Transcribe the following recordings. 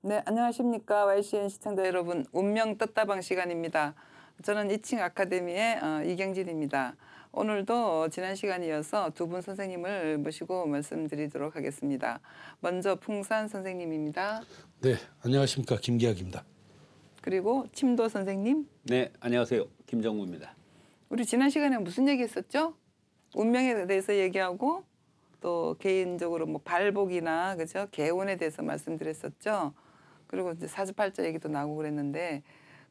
네, 안녕하십니까. YCN 시청자 여러분. 운명 떴다방 시간입니다. 저는 2층 아카데미의 이경진입니다. 오늘도 지난 시간에 이어서 두 분 선생님을 모시고 말씀드리도록 하겠습니다. 먼저 풍산 선생님입니다. 네, 안녕하십니까. 김기학입니다. 그리고 침도 선생님. 네, 안녕하세요. 김정구입니다. 우리 지난 시간에 무슨 얘기 했었죠? 운명에 대해서 얘기하고 또 개인적으로 뭐 발복이나 그죠? 개운에 대해서 말씀드렸었죠. 그리고 이제 사주팔자 얘기도 나오고 그랬는데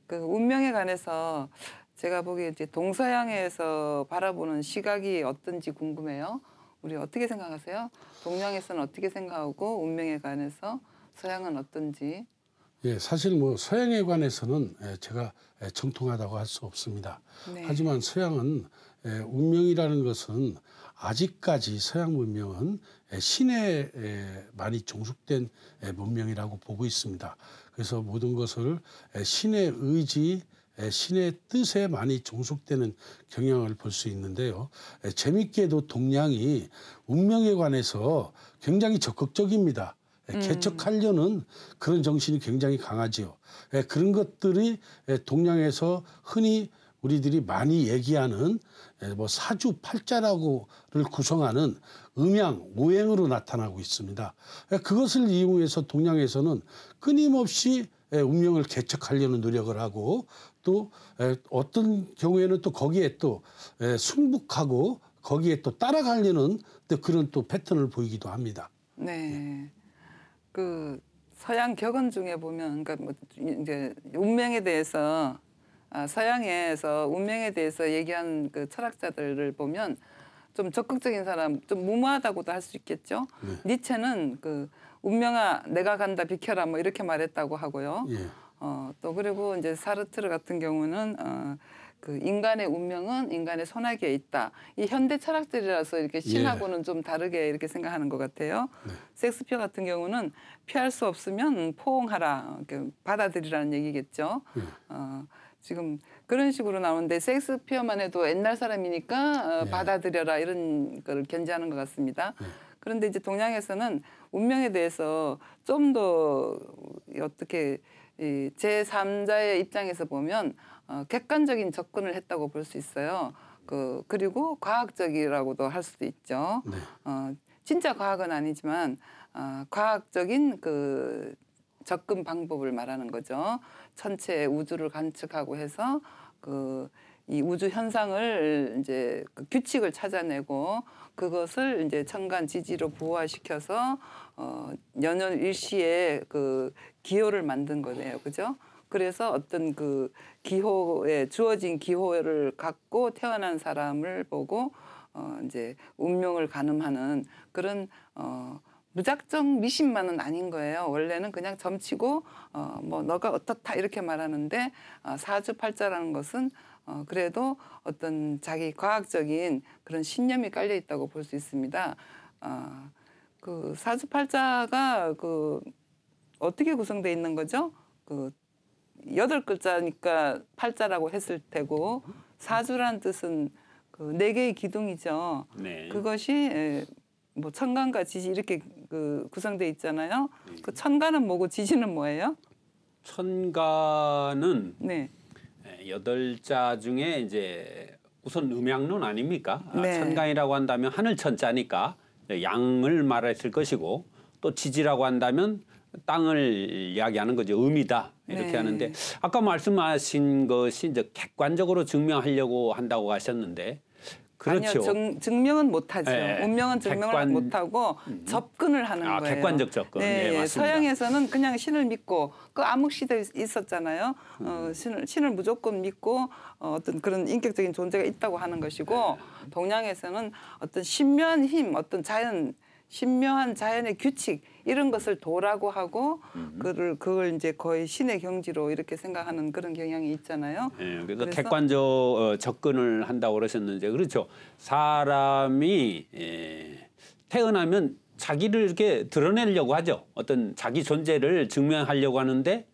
그 운명에 관해서 제가 보기에 이제 동서양에서 바라보는 시각이 어떤지 궁금해요. 우리 어떻게 생각하세요? 동양에서는 어떻게 생각하고 운명에 관해서 서양은 어떤지? 예, 사실 뭐 서양에 관해서는 제가 정통하다고 할 수 없습니다. 네. 하지만 서양은 운명이라는 것은 아직까지 서양 문명은 신에 많이 종속된 문명이라고 보고 있습니다. 그래서 모든 것을 신의 의지, 신의 뜻에 많이 종속되는 경향을 볼 수 있는데요. 재밌게도 동양이 운명에 관해서 굉장히 적극적입니다. 개척하려는 그런 정신이 굉장히 강하지요. 그런 것들이 동양에서 흔히 우리들이 많이 얘기하는 뭐 사주팔자라고를 구성하는 음양, 오행으로 나타나고 있습니다. 그것을 이용해서 동양에서는 끊임없이 운명을 개척하려는 노력을 하고 또 어떤 경우에는 또 거기에 또 승복하고 거기에 또 따라가려는 또 그런 또 패턴을 보이기도 합니다. 네. 그 서양 격언 중에 보면 그러니까 뭐 이제 운명에 대해서 서양에서 운명에 대해서 얘기한 그 철학자들을 보면 좀 적극적인 사람, 좀 무모하다고도 할 수 있겠죠. 니체는 그 운명아 내가 간다 비켜라 뭐 이렇게 말했다고 하고요. 예. 또 그리고 이제 사르트르 같은 경우는 그 인간의 운명은 인간의 손아귀에 있다. 이 현대 철학들이라서 이렇게 신하고는 좀 다르게 이렇게 생각하는 것 같아요. 섹스피어 같은 경우는 피할 수 없으면 포옹하라, 이렇게 받아들이라는 얘기겠죠. 지금 그런 식으로 나오는데 섹스피어만 해도 옛날 사람이니까 받아들여라 이런 걸 견지하는 것 같습니다. 그런데 이제 동양에서는 운명에 대해서 좀 더 어떻게 이 제3자의 입장에서 보면 객관적인 접근을 했다고 볼 수 있어요. 그리고 과학적이라고도 할 수도 있죠. 진짜 과학은 아니지만 과학적인 그 접근 방법을 말하는 거죠. 전체 우주를 관측하고 해서 이 우주 현상을 이제 그 규칙을 찾아내고 그것을 이제 천간지지로 부화시켜서 연연일시에 그 기호를 만든 거네요, 그죠? 그래서 어떤 그 기호에 주어진 기호를 갖고 태어난 사람을 보고 이제 운명을 가늠하는 그런 무작정 미신만은 아닌 거예요. 원래는 그냥 점치고 뭐 너가 어떻다 이렇게 말하는데 사주팔자라는 것은 그래도 어떤 자기 과학적인 그런 신념이 깔려 있다고 볼 수 있습니다. 그 사주팔자가 그 어떻게 구성되어 있는 거죠? 그 8글자니까 팔자라고 했을 테고 사주란 뜻은 그 4개의 기둥이죠. 네. 그것이 뭐 천간과 지지 이렇게 그 구성되어 있잖아요. 그 천간은 뭐고 지지는 뭐예요? 천간은 네. 8자 중에 이제 우선 음양론 아닙니까? 네. 천간이라고 한다면 하늘 천자니까 양을 말했을 것이고 또 지지라고 한다면 땅을 이야기하는 거죠. 음이다 이렇게 네. 하는데 아까 말씀하신 것이 이제 객관적으로 증명하려고 한다고 하셨는데 그렇죠. 아니요, 증명은 못하죠. 네. 운명은 증명을 못하고 접근을 하는 거예요. 객관적 접근. 네, 맞습니다. 서양에서는 그냥 신을 믿고 그 암흑시대 있었잖아요. 신을 무조건 믿고 어떤 그런 인격적인 존재가 있다고 하는 것이고 동양에서는 어떤 신묘한 힘, 어떤 신묘한 자연의 규칙 이런 것을 도라고 하고 그걸 이제 거의 신의 경지로 이렇게 생각하는 그런 경향이 있잖아요. 네, 그래서 객관적 접근을 한다고 그러셨는데 그렇죠. 사람이 태어나면 자기를 이렇게 드러내려고 하죠. 어떤 자기 존재를 증명하려고 하는데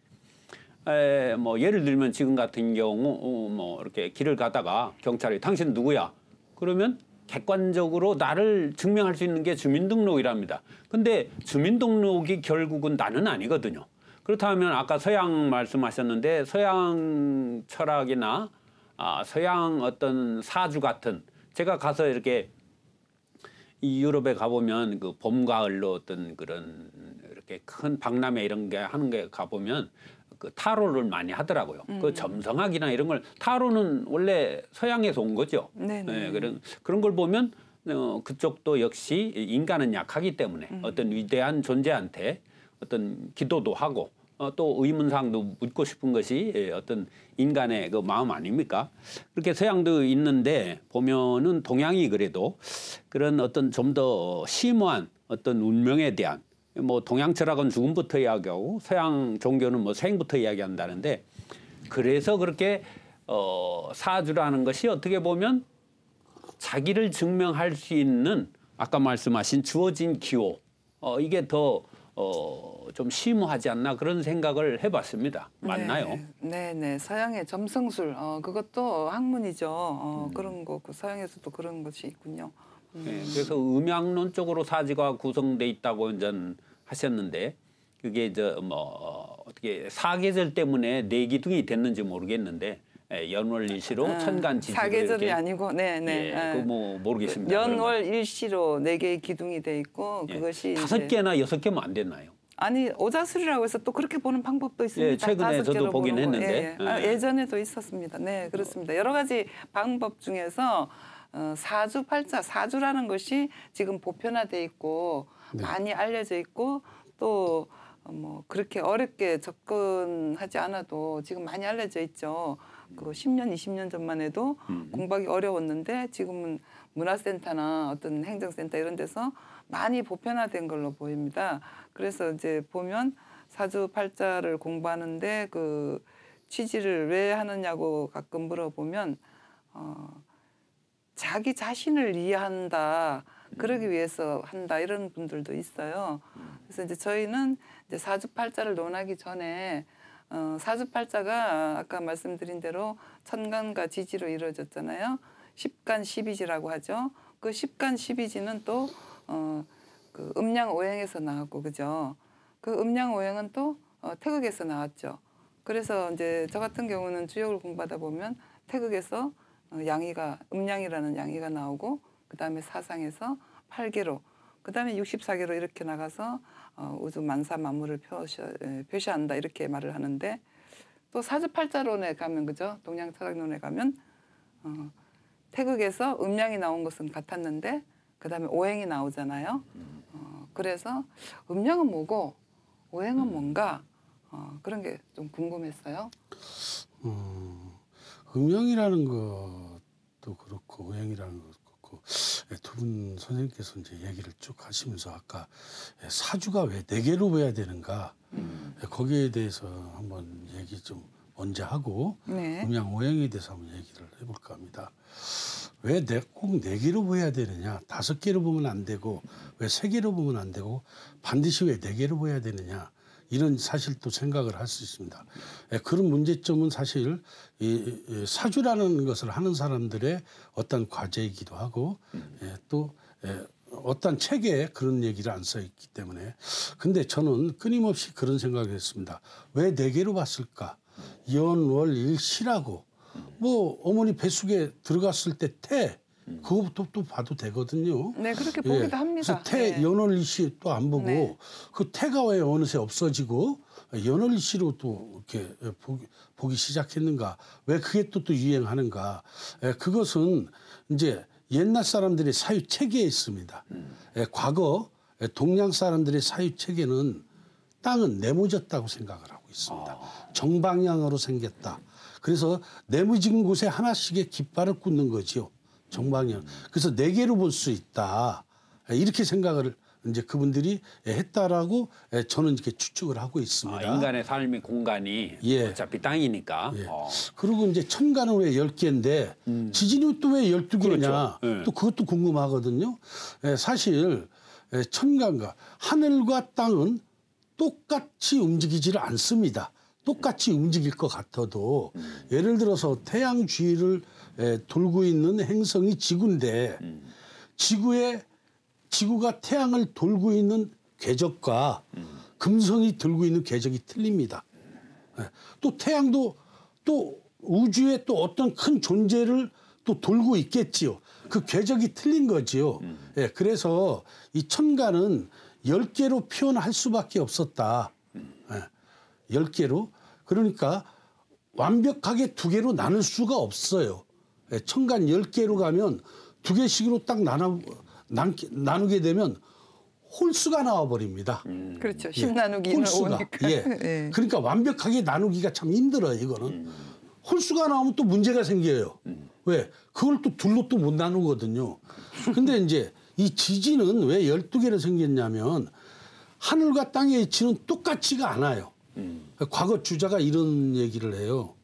뭐 예를 들면 지금 같은 경우 뭐 이렇게 길을 가다가 경찰이 당신 누구야? 그러면 객관적으로 나를 증명할 수 있는 게 주민등록이랍니다. 근데 주민등록이 결국은 나는 아니거든요. 그렇다면 아까 서양 말씀하셨는데 서양 철학이나 서양 어떤 사주 같은 제가 가서 이렇게 이 유럽에 가보면 그 봄 가을로 어떤 그런 이렇게 큰 박람회 이런 게 하는 게 가보면 그 타로를 많이 하더라고요. 그 점성학이나 이런 걸 타로는 원래 서양에서 온 거죠. 네네. 네, 그런 걸 보면 그쪽도 역시 인간은 약하기 때문에 어떤 위대한 존재한테 어떤 기도도 하고 또 의문사항도 묻고 싶은 것이 어떤 인간의 그 마음 아닙니까? 그렇게 서양도 있는데 보면은 동양이 그래도 그런 어떤 좀 더 심오한 어떤 운명에 대한 뭐 동양 철학은 죽음부터 이야기하고 서양 종교는 뭐 생부터 이야기한다는데 그래서 그렇게 사주라는 것이 어떻게 보면 자기를 증명할 수 있는 아까 말씀하신 주어진 기호 이게 더 좀 심오하지 않나 그런 생각을 해봤습니다. 맞나요? 네네. 서양의 점성술 그것도 학문이죠. 그런 거 서양에서도 그런 것이 있군요. 네, 그래서 음양론적으로 사지가 구성돼 있다고 이제 하셨는데 그게 뭐 어떻게 사계절 때문에 내기둥이 됐는지 모르겠는데 연월일시로 천간지지로 사계절이 아니고 네네. 그뭐 모르겠습니다. 연월일시로 4개의 기둥이 돼 있고 그것이 5개나 6개면 안 됐나요? 아니 오자술이라고 해서 또 그렇게 보는 방법도 있습니다. 예, 최근에 5개로 저도 보긴 보는 거. 했는데. 예전에도 있었습니다. 네, 그렇습니다. 여러 가지 방법 중에서 사주팔자, 사주라는 것이 지금 보편화돼 있고 많이 알려져 있고 또 뭐 그렇게 어렵게 접근하지 않아도 지금 많이 알려져 있죠. 그 10년, 20년 전만 해도 공부하기 어려웠는데 지금은 문화센터나 어떤 행정센터 이런 데서 많이 보편화된 걸로 보입니다. 그래서 이제 보면 사주팔자를 공부하는데 그 취지를 왜 하느냐고 가끔 물어보면 자기 자신을 이해한다. 그러기 위해서 한다. 이런 분들도 있어요. 그래서 이제 저희는 이제 사주팔자를 논하기 전에 사주팔자가 아까 말씀드린 대로 천간과 지지로 이루어졌잖아요. 십간십이지라고 하죠. 그 십간십이지는 또 그 음양오행에서 나왔고 그죠. 그 음양오행은 또 태극에서 나왔죠. 그래서 이제 저 같은 경우는 주역을 공부하다 보면 태극에서 양이가 음양이라는 양이가 나오고 그다음에 사상에서 8개로 그다음에 64개로 이렇게 나가서 우주 만사 만물을 표시한다 이렇게 말을 하는데 또 사주팔자론에 가면 그죠 동양 철학론에 가면 태극에서 음양이 나온 것은 같았는데 그다음에 오행이 나오잖아요. 그래서 음양은 뭐고 오행은 뭔가 그런 게 좀 궁금했어요. 음양이라는 것도 그렇고 오행이라는 것도 그렇고 두 분 선생님께서 이제 얘기를 쭉 하시면서 아까 사주가 왜 4개로 보여야 되는가 거기에 대해서 한번 얘기 좀 먼저 하고 음양 오행에 대해서 한번 얘기를 해볼까 합니다. 왜 꼭 4개로 보여야 되느냐 5개로 보면 안 되고 왜 3개로 보면 안 되고 반드시 왜 4개로 보여야 되느냐 이런 사실 또 생각을 할 수 있습니다. 그런 문제점은 사실 이 사주라는 것을 하는 사람들의 어떤 과제이기도 하고 또 어떤 책에 그런 얘기를 안 써 있기 때문에 근데 저는 끊임없이 그런 생각을 했습니다. 왜 4개로 봤을까? 연월일시라고 뭐 어머니 뱃속에 들어갔을 때 태 그것부터 또 봐도 되거든요. 네, 그렇게 보기도 합니다. 그래서 태 연월일시 또 안 보고 그 태가 왜 어느새 없어지고 연월일시로 또 이렇게 보기 시작했는가? 왜 그게 또 유행하는가? 그것은 이제 옛날 사람들의 사유 체계에 있습니다. 과거 동양 사람들의 사유 체계는 땅은 네모졌다고 생각을 하고 있습니다. 정방향으로 생겼다. 그래서 네모진 곳에 하나씩의 깃발을 꽂는 거지요. 정방향. 그래서 4개로 볼 수 있다. 이렇게 생각을 이제 그분들이 했다라고 저는 이렇게 추측을 하고 있습니다. 인간의 삶의 공간이 어차피 땅이니까. 그리고 이제 천간은 왜 10개인데 지진이 또 왜 12개냐. 그렇죠. 또 그것도 궁금하거든요. 사실 천간과 하늘과 땅은 똑같이 움직이지를 않습니다. 똑같이 움직일 것 같아도 예를 들어서 태양 주위를 돌고 있는 행성이 지구인데 지구가 태양을 돌고 있는 궤적과 금성이 들고 있는 궤적이 틀립니다. 예. 또 태양도 또 우주에 또 어떤 큰 존재를 또 돌고 있겠지요. 그 궤적이 틀린 거지요. 예. 그래서 이 천간은 10개로 표현할 수밖에 없었다. 예. 10개로. 그러니까 완벽하게 2개로 나눌 수가 없어요. 예. 천간 10개로 가면 2개씩으로 딱 나누게 되면 홀수가 나와버립니다. 그렇죠. 예. 10 나누기는 홀수가. 5니까. 예. 예. 그러니까 완벽하게 나누기가 참 힘들어요. 이거는. 홀수가 나오면 또 문제가 생겨요. 왜? 그걸 또 둘로 또 못 나누거든요. 근데 이제 이 지진은 왜 12개로 생겼냐면 하늘과 땅의 위치는 똑같지가 않아요. 과거 주자가 이런 얘기를 해요.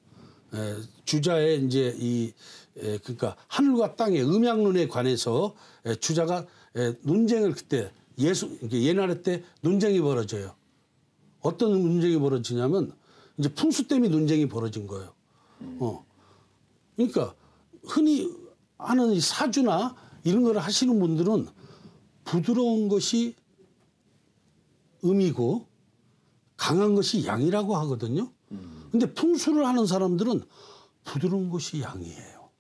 주자의 이제 그러니까 하늘과 땅의 음양론에 관해서 주자가 논쟁을 그때 옛날에 때 논쟁이 벌어져요. 어떤 논쟁이 벌어지냐면 이제 풍수 때문에 논쟁이 벌어진 거예요. 그러니까 흔히 하는 이 사주나 이런 걸 하시는 분들은 부드러운 것이 음이고 강한 것이 양이라고 하거든요. 근데 풍수를 하는 사람들은 부드러운 것이 양이에요.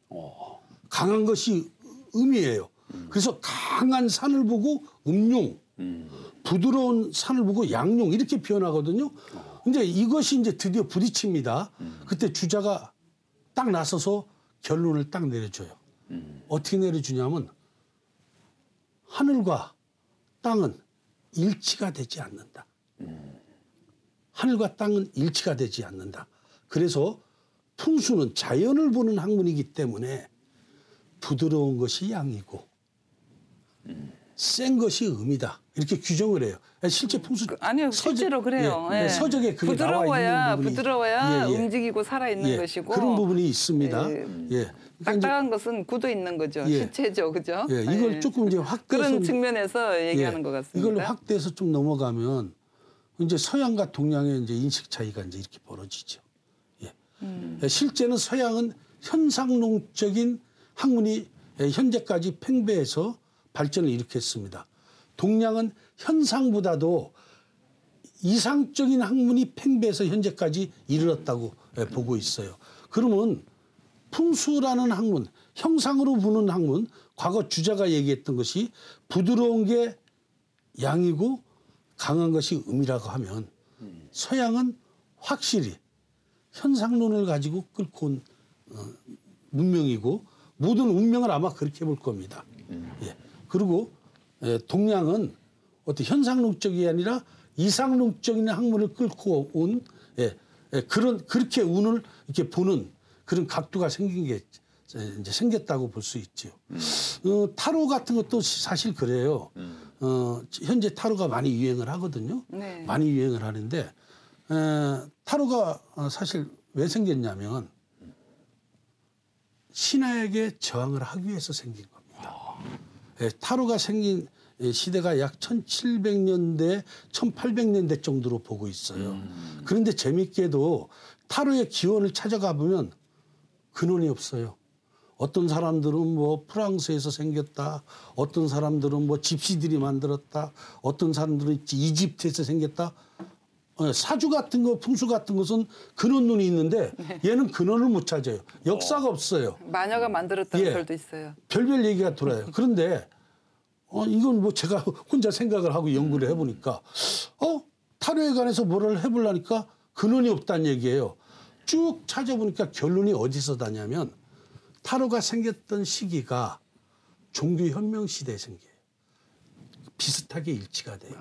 강한 것이 음이에요. 그래서 강한 산을 보고 음용, 부드러운 산을 보고 양용 이렇게 표현하거든요. 근데 이것이 이제 드디어 부딪힙니다. 그때 주자가 딱 나서서 결론을 딱 내려줘요. 어떻게 내려주냐면 하늘과 땅은 일치가 되지 않는다. 하늘과 땅은 일치가 되지 않는다. 그래서 풍수는 자연을 보는 학문이기 때문에 부드러운 것이 양이고 센 것이 음이다. 이렇게 규정을 해요. 실제 풍수 아니요, 실제로 그래요. 예, 예. 서적에 그게 나와 있는 부분이 부드러워야 예, 예. 움직이고 살아있는 예, 것이고 그런 부분이 있습니다. 예. 예. 그러니까 딱딱한 것은 굳어 있는 거죠. 예. 실체죠, 그죠? 예, 이걸 예. 조금 이제 확대해서 그런 측면에서 얘기하는 것 같습니다. 이걸 확대해서 좀 넘어가면 이제 서양과 동양의 이제 인식 차이가 이제 이렇게 벌어지죠. 예. 실제는 서양은 현상론적인 학문이 현재까지 팽배해서 발전을 일으켰습니다. 동양은 현상보다도 이상적인 학문이 팽배해서 현재까지 이르렀다고 보고 있어요. 그러면 풍수라는 학문, 형상으로 보는 학문, 과거 주자가 얘기했던 것이 부드러운 게 양이고 강한 것이 음이라고 하면 서양은 확실히 현상론을 가지고 끌고 온 문명이고 모든 운명을 아마 그렇게 볼 겁니다. 예. 그리고 동양은 어떤 현상론적이 아니라 이상론적인 학문을 끌고 온 그렇게 운을 이렇게 보는 그런 각도가 생긴 게 이제 생겼다고 볼 수 있죠. 타로 같은 것도 사실 그래요. 현재 타로가 많이 유행을 하거든요. 네. 많이 유행을 하는데 타로가 사실 왜 생겼냐면 신하에게 저항을 하기 위해서 생긴 겁니다. 타로가 생긴 시대가 약 1700년대, 1800년대 정도로 보고 있어요. 그런데 재밌게도 타로의 기원을 찾아가 보면 근원이 없어요. 어떤 사람들은 뭐 프랑스에서 생겼다. 어떤 사람들은 뭐 집시들이 만들었다. 어떤 사람들은 이집트에서 생겼다. 사주 같은 거, 풍수 같은 것은 근원론이 있는데 얘는 근원을 못 찾아요. 역사가 없어요. 마녀가 만들었다는 예. 설도 있어요. 별별 얘기가 돌아요. 그런데 이건 뭐 제가 혼자 생각을 하고 연구를 해보니까 타로에 관해서 뭐를 해보려니까 근원이 없다는 얘기예요. 쭉 찾아보니까 결론이 어디서 다냐면 타로가 생겼던 시기가 종교혁명 시대에 생겨요. 비슷하게 일치가 돼요.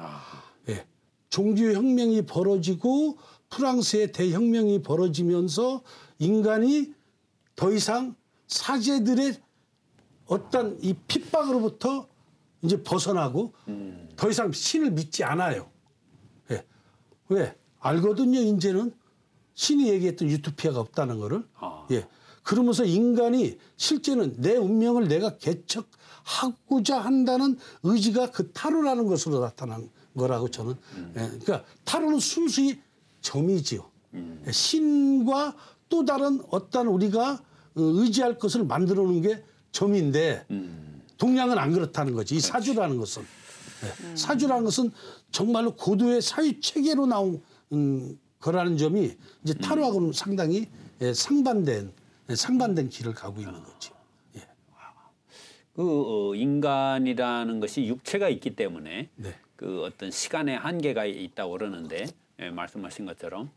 예. 종교혁명이 벌어지고 프랑스의 대혁명이 벌어지면서 인간이 더 이상 사제들의 어떤 이 핍박으로부터 이제 벗어나고 더 이상 신을 믿지 않아요. 예. 왜? 알거든요. 이제는 신이 얘기했던 유토피아가 없다는 거를. 예. 그러면서 인간이 실제는 내 운명을 내가 개척하고자 한다는 의지가 그 타로라는 것으로 나타난 거라고 저는. 예. 그러니까 타로는 순수히 점이지요. 신과 또 다른 어떤 우리가 의지할 것을 만들어 놓은 게 점인데 동양은 안 그렇다는 거지. 이 사주라는 것은. 사주라는 것은 정말로 고도의 사유 체계로 나온 거라는 점이 이제 타로하고는 상당히 상반된 길을 가고 있는 거죠. 예. 그 인간이라는 것이 육체가 있기 때문에 네. 그 어떤 시간의 한계가 있다고 그러는데 예, 말씀하신 것처럼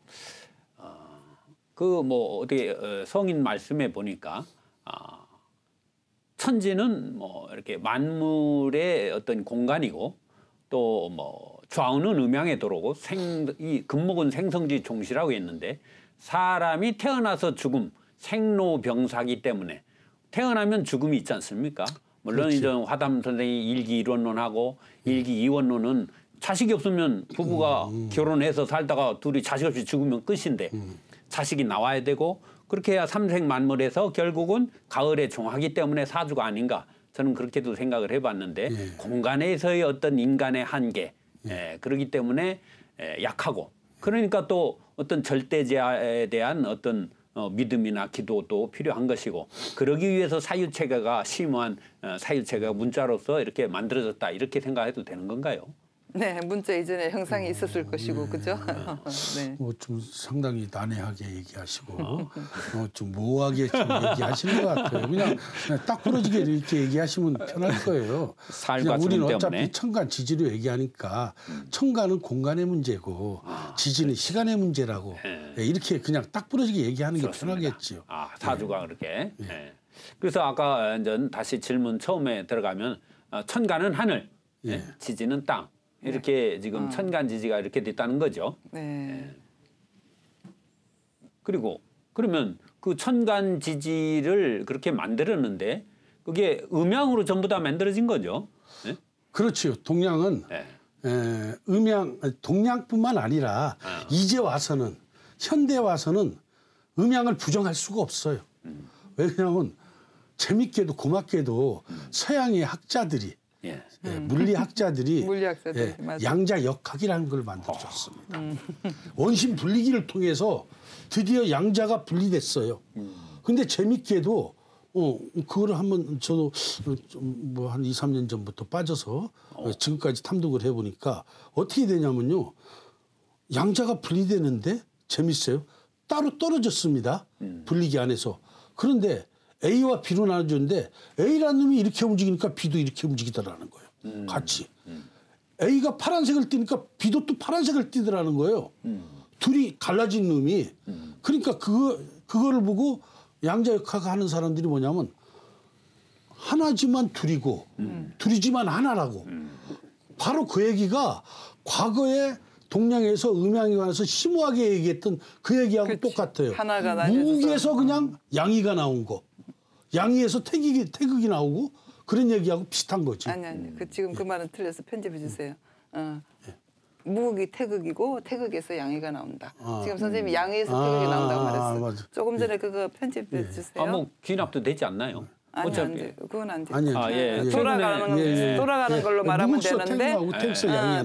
그 뭐 어떻게 성인 말씀에 보니까 천지는 뭐 이렇게 만물의 어떤 공간이고 또 뭐 좌우는 음양의 도로고 이 금목은 생성지 종시라고 했는데 사람이 태어나서 죽음 생로병사기 때문에 태어나면 죽음이 있지 않습니까? 물론 그렇지. 이제 화담 선생이 일기 이원론하고 일기 이원론은 자식이 없으면 부부가 결혼해서 살다가 둘이 자식 없이 죽으면 끝인데 자식이 나와야 되고 그렇게 해야 삼생만물에서 결국은 가을에 종하기 때문에 사주가 아닌가 저는 그렇게도 생각을 해봤는데 공간에서의 어떤 인간의 한계 그러기 때문에 약하고 그러니까 또 어떤 절대제에 대한 어떤 믿음이나 기도도 필요한 것이고 그러기 위해서 사유체계가 심오한 사유체계가 문자로서 이렇게 만들어졌다 이렇게 생각해도 되는 건가요? 네, 문자 이전에 형상이 있었을 것이고 그죠? 네. 좀 상당히 난해하게 얘기하시고 좀 모호하게 좀 얘기하시는 것 같아요. 그냥 딱 부러지게 이렇게 얘기하시면 편할 거예요. 살과 그냥 우리는 죽음 어차피 때문에. 천간 지지로 얘기하니까 천간은 공간의 문제고 지지는 시간의 문제라고 이렇게 그냥 딱 부러지게 얘기하는 게 편하겠지요. 사주가 그렇게. 그래서 아까 이제 다시 질문 처음에 들어가면 천간은 하늘, 지지는 땅. 이렇게 지금 천간 지지가 이렇게 됐다는 거죠. 네. 그리고 그러면 그 천간 지지를 그렇게 만들었는데 그게 음양으로 전부 다 만들어진 거죠. 네? 그렇지요. 동양은 동양뿐만 아니라 이제 와서는 현대 와서는 음양을 부정할 수가 없어요. 왜냐하면 재밌게도 고맙게도 서양의 학자들이 물리학자들이 물리학자들이, 맞아요. 양자역학이라는 걸 만들어줬습니다. 원심 분리기를 통해서 드디어 양자가 분리됐어요. 근데 재밌게도 그거를 한번 저도 뭐 한 2, 3년 전부터 빠져서 지금까지 탐독을 해보니까 어떻게 되냐면요. 양자가 분리되는데 재밌어요. 따로 떨어졌습니다. 분리기 안에서. 그런데 A와 B로 나눠줬는데 A라는 놈이 이렇게 움직이니까 B도 이렇게 움직이더라는 거예요. 같이. A가 파란색을 띠니까 B도 또 파란색을 띠더라는 거예요. 둘이 갈라진 놈이. 그러니까 그거를 보고 양자역학 하는 사람들이 뭐냐면 하나지만 둘이고 둘이지만 하나라고. 바로 그 얘기가 과거에 동양에서 음양에 관해서 심오하게 얘기했던 그 얘기하고 그치. 똑같아요. 하나가 나뉘어서. 무에서 그냥 양이가 나온 거. 양이에서 태극이 나오고 그런 얘기하고 비슷한 거지. 아니. 지금 그 말은 틀려서 편집해 주세요. 무극이 태극이고 태극에서 양이가 나온다. 지금 선생님이 양에서 태극이 나온다고 말했어요. 맞아. 조금 전에 그거 편집해 주세요. 뭐 귀납도 되지 않나요? 아니, 안 돼. 그건 안 돼. 아니요. 돌아가는 걸로 말하면 되는데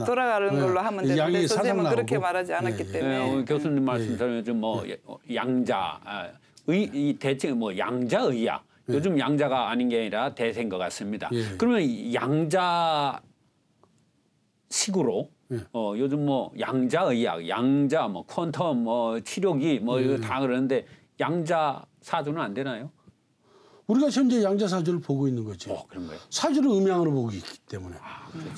돌아가는 걸로 하면 되는데 선생님은 그렇게 말하지 않았기 때문에. 교수님 말씀처럼 요즘 뭐 양자, 이 대칭 뭐 양자의학. 요즘 양자가 아닌 게 아니라 대세인 것 같습니다. 그러면 양자식으로 요즘 뭐 양자의학, 양자 뭐 퀀텀 뭐 치료기 뭐 이거 다 그러는데 양자 사주는 안 되나요? 우리가 현재 양자 사주를 보고 있는 거지. 그런 거예요? 사주를 음양으로 보고 있기 때문에.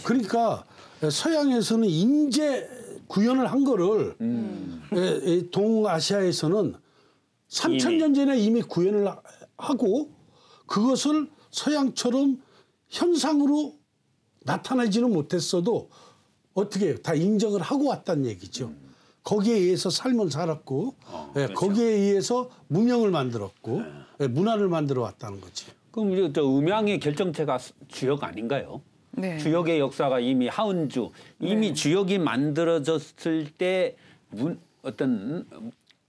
그러니까 서양에서는 인재 구현을 한 거를 동아시아에서는 3,000년 전에 이미 구현을 하고 그것을 서양처럼 현상으로 나타나지는 못했어도 어떻게 다 인정을 하고 왔다는 얘기죠. 거기에 의해서 삶을 살았고 그렇죠. 거기에 의해서 문명을 만들었고 문화를 만들어 왔다는 거지. 그럼 저 음양의 결정체가 주역 아닌가요? 네. 주역의 역사가 이미 하은주 이미 주역이 만들어졌을 때 어떤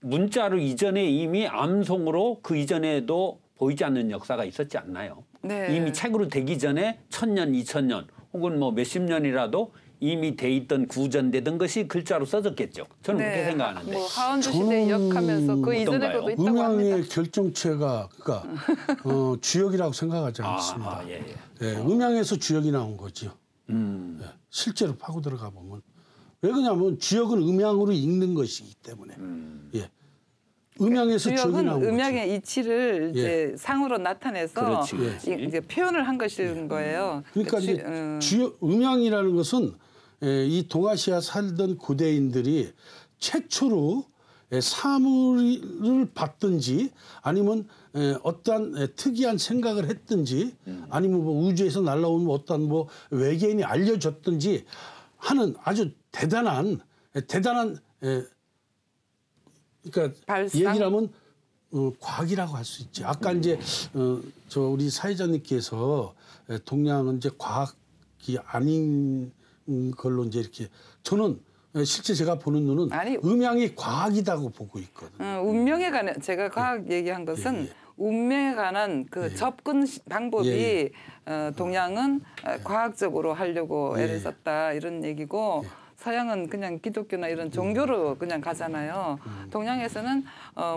문자로 이전에 이미 암송으로 그 이전에도 보이지 않는 역사가 있었지 않나요? 네. 이미 책으로 되기 전에 1000년, 2000년 혹은 뭐 몇십 년이라도 이미 돼 있던 구전되던 것이 글자로 써졌겠죠. 저는 그렇게 생각하는데. 뭐 하은주 시대 역하면서 그 이전에 것도 있다고 합니다. 음양의 결정체가 그러니까 주역이라고 생각하지 않습니다. 예. 음양에서 주역이 나온 거죠. 예, 실제로 파고 들어가 보면 왜 그러냐면 주역은 음양으로 읽는 것이기 때문에 예. 음양에서 주역이 나온 거죠. 음양의 이치를 이제 상으로 나타내서 그렇지, 그렇지. 이제 표현을 한 것인 거예요. 그러니까 이제 주역 음양이라는 것은 이 동아시아 살던 고대인들이 최초로 사물을 봤든지 아니면 어떠한 특이한 생각을 했든지 아니면 뭐 우주에서 날아온 어떤 뭐 외계인이 알려줬든지 하는 아주 대단한 그러니까 발상? 얘기를 하면 과학이라고 할 수 있지. 아까 이제 저 우리 사회자님께서 동양은 이제 과학이 아닌 걸로 이제 이렇게 저는 실제 제가 보는 눈은 아니, 음양이 과학이라고 보고 있거든요. 운명에 관한 제가 과학 얘기한 것은 운명에 관한 그 접근 방법이 동양은 과학적으로 하려고 애를 썼다 이런 얘기고 서양은 그냥 기독교나 이런 종교로 그냥 가잖아요. 동양에서는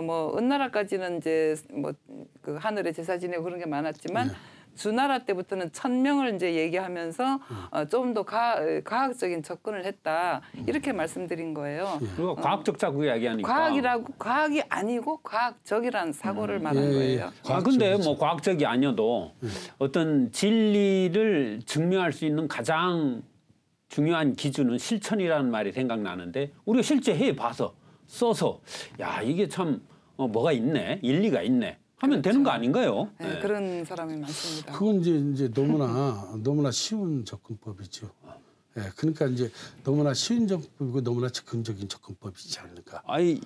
뭐 은나라까지는 이제 뭐 그 하늘에 제사 지내고 그런 게 많았지만 주나라 때부터는 천명을 이제 얘기하면서 좀 더 과학적인 접근을 했다 이렇게 말씀드린 거예요. 그리고 과학적 자꾸 이야기하니까. 과학이 아니고 과학적이라는 사고를 말한 거예요. 근데 뭐 과학적이 아니어도 어떤 진리를 증명할 수 있는 가장 중요한 기준은 실천이라는 말이 생각나는데 우리가 실제 해봐서 써서 야 이게 참 뭐가 있네 일리가 있네 하면 되는 거 아닌가요? 네, 그런 사람이 많습니다. 그건 이제 너무나 쉬운 접근법이죠. 예, 그러니까 이제 너무나 쉬운 접근법이고 너무나 즉흥적인 접근법이지 않을까. 아이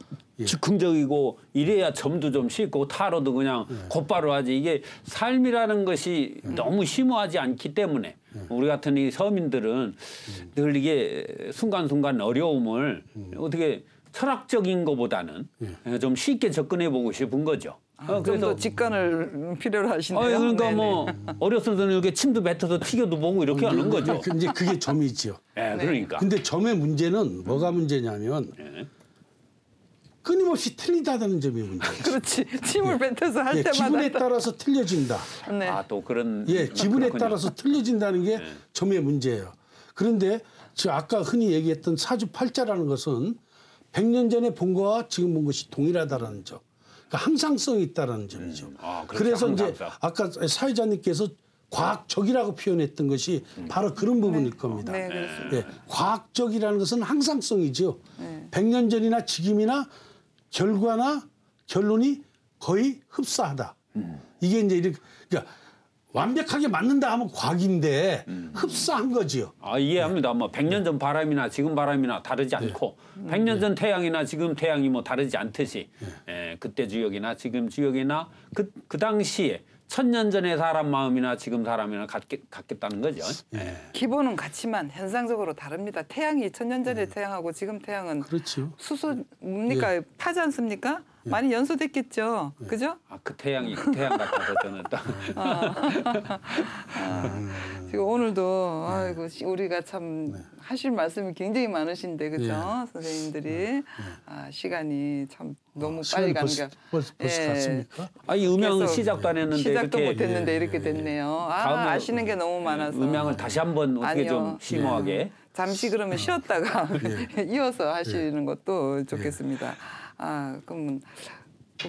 즉흥적이고 이래야 점도 좀 쉽고 타로도 그냥 곧바로 하지 이게 삶이라는 것이 너무 심오하지 않기 때문에 우리 같은 이 서민들은 늘 이게 순간순간 어려움을 어떻게 철학적인 것보다는 좀 쉽게 접근해 보고 싶은 거죠. 좀 더 직관을 필요로 하시네요. 그러니까 네네. 뭐 어렸을 때는 이렇게 침도 뱉어서 튀겨도 보고 이렇게 하는 거죠. 이제 그게 점이지요. 네, 그러니까. 근데 점의 문제는 뭐가 문제냐면 끊임없이 틀리다는 점이 문제예요. 그렇지. 침을 뱉어서 할 때마다 기분에 따라서 틀려진다. 네. 아, 또 그런. 기분에 그렇군요. 따라서 틀려진다는 게 점의 문제예요. 그런데 저 아까 흔히 얘기했던 사주팔자라는 것은 100년 전에 본 거와 지금 본 것이 동일하다라는 점. 그러니까 항상성이 있다라는 점이죠. 그렇죠. 그래서 이제 항상. 아까 사회자님께서 과학적이라고 표현했던 것이 바로 그런 부분일 겁니다. 네, 그렇습니다. 예, 과학적이라는 것은 항상성이죠. 100년 전이나 지금이나 결과나 결론이 거의 흡사하다. 이게 이제 이렇게 그러니까 완벽하게 맞는다 하면 과학인데 흡사한 거지요. 이해합니다. 뭐 100년 전 바람이나 지금 바람이나 다르지 않고 100년 전 태양이나 지금 태양이 뭐 다르지 않듯이 그때 주역이나 지금 주역이나 그 당시에 1000년 전의 사람 마음이나 지금 사람이나 같겠다는 거죠. 기본은 같지만 현상적으로 다릅니다. 태양이 1000년 전의 태양하고 지금 태양은 그렇죠. 수소 뭡니까? 타지 않습니까? 많이 연소됐겠죠. 그죠? 그 태양이 그 태양 같아서 저는 또. 지금 오늘도 아이고 우리가 참 하실 말씀이 굉장히 많으신데 그죠? 선생님들이 시간이 참 너무 빨리 가는 게 벌써 갔습니까? 이 음양은 그래서 시작도 안 했는데 시작도 이렇게 못했는데 이렇게 됐네요. 다음에 아시는 게 너무 많아서 음양을 다시 한번 어떻게 아니요. 좀 심오하게. 잠시 그러면 쉬었다가 이어서 하시는 것도 좋겠습니다. 그럼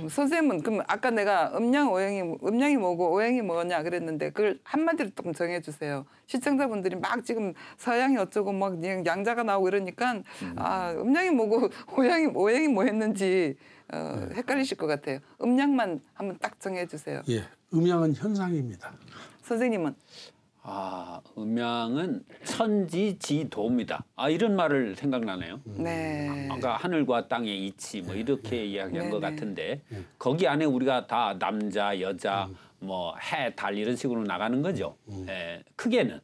선생님은 그럼 아까 내가 음양이 뭐고 오행이 뭐냐 그랬는데 그걸 한마디로 좀 정해주세요. 시청자분들이 막 지금 서양이 어쩌고 막 양자가 나오고 이러니까 음양이 뭐고 오행이 뭐 했는지 헷갈리실 것 같아요. 음양만 한번 딱 정해주세요. 예, 음양은 현상입니다. 선생님은? 음양은 천지지도입니다. 이런 말을 생각나네요. 네. 아까 하늘과 땅의 이치 뭐 이렇게 이야기한 것 네네. 같은데 거기 안에 우리가 다 남자, 여자, 뭐 해, 달 이런 식으로 나가는 거죠. 크게는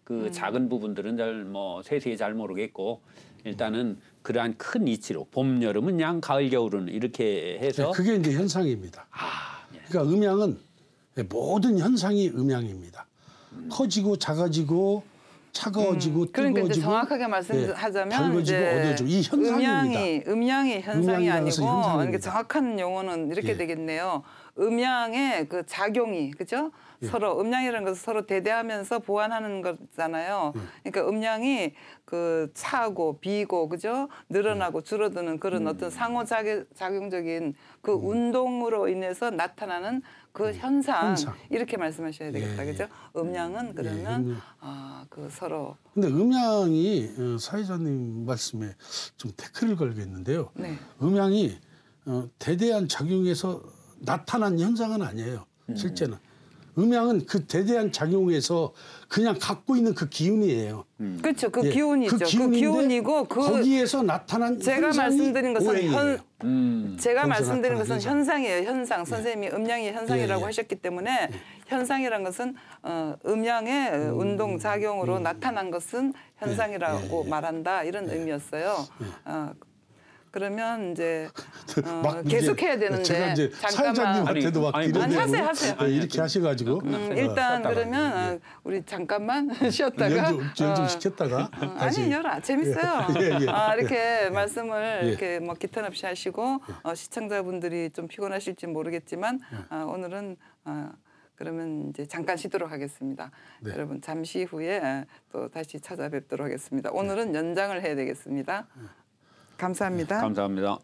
그 작은 부분들은 잘 뭐 세세히 잘 모르겠고 일단은 그러한 큰 이치로 봄, 여름은 양, 가을, 겨울은 이렇게 해서 그게 이제 현상입니다. 그러니까 음양은 모든 현상이 음양입니다. 커지고 작아지고 차가워지고 그러니까 뜨거워지고 이제 정확하게 말씀하자면 밝아지고 이제 어두워지고 이 현상입니다. 음양이 현상이 음양이라는 아니고 것은 현상입니다. 이게 정확한 용어는 이렇게 되겠네요. 음양의 그 작용이 그죠? 서로 음양이라는 것은 서로 대대하면서 보완하는 거잖아요. 그러니까 음양이 그 차고 비고 그죠? 늘어나고 줄어드는 그런 어떤 상호작용적인 그 운동으로 인해서 나타나는 그 현상 이렇게 말씀하셔야 되겠다 그죠? 음양은 그러면 그 서로 근데 음양이 사회자님 말씀에 좀 태클을 걸겠는데요. 네. 음양이 대대한 작용에서 나타난 현상은 아니에요. 실제는. 음양은 그 대대한 작용에서 그냥 갖고 있는 그 기운이에요. 그렇죠. 그 예, 기운이 있죠. 그 기운인데 기운이고 거기에서 나타난 제가 현상이 말씀드린 것은 오행이에요. 제가 말씀드린 나타난 것은 현상. 현상이에요. 현상. 선생님이 음양이 현상이라고 하셨기 때문에 현상이란 것은 음양의 운동 작용으로 나타난 것은 현상이라고 말한다 이런 의미였어요. 그러면 이제 계속해야 되는데 제가 이제 잠깐만 사회자님한테도 막 아니, 이런 하세요. 이렇게 하셔가지고 일단 그러면 우리 잠깐만 쉬었다가 열 좀 시켰다가 다시 아니 열아 재밌어요. 예. 이렇게 말씀을 이렇게 뭐 기탄 없이 하시고 시청자분들이 좀 피곤하실지 모르겠지만 오늘은 그러면 이제 잠깐 쉬도록 하겠습니다. 네. 여러분 잠시 후에 또 다시 찾아뵙도록 하겠습니다. 오늘은 연장을 해야 되겠습니다. 감사합니다. 감사합니다.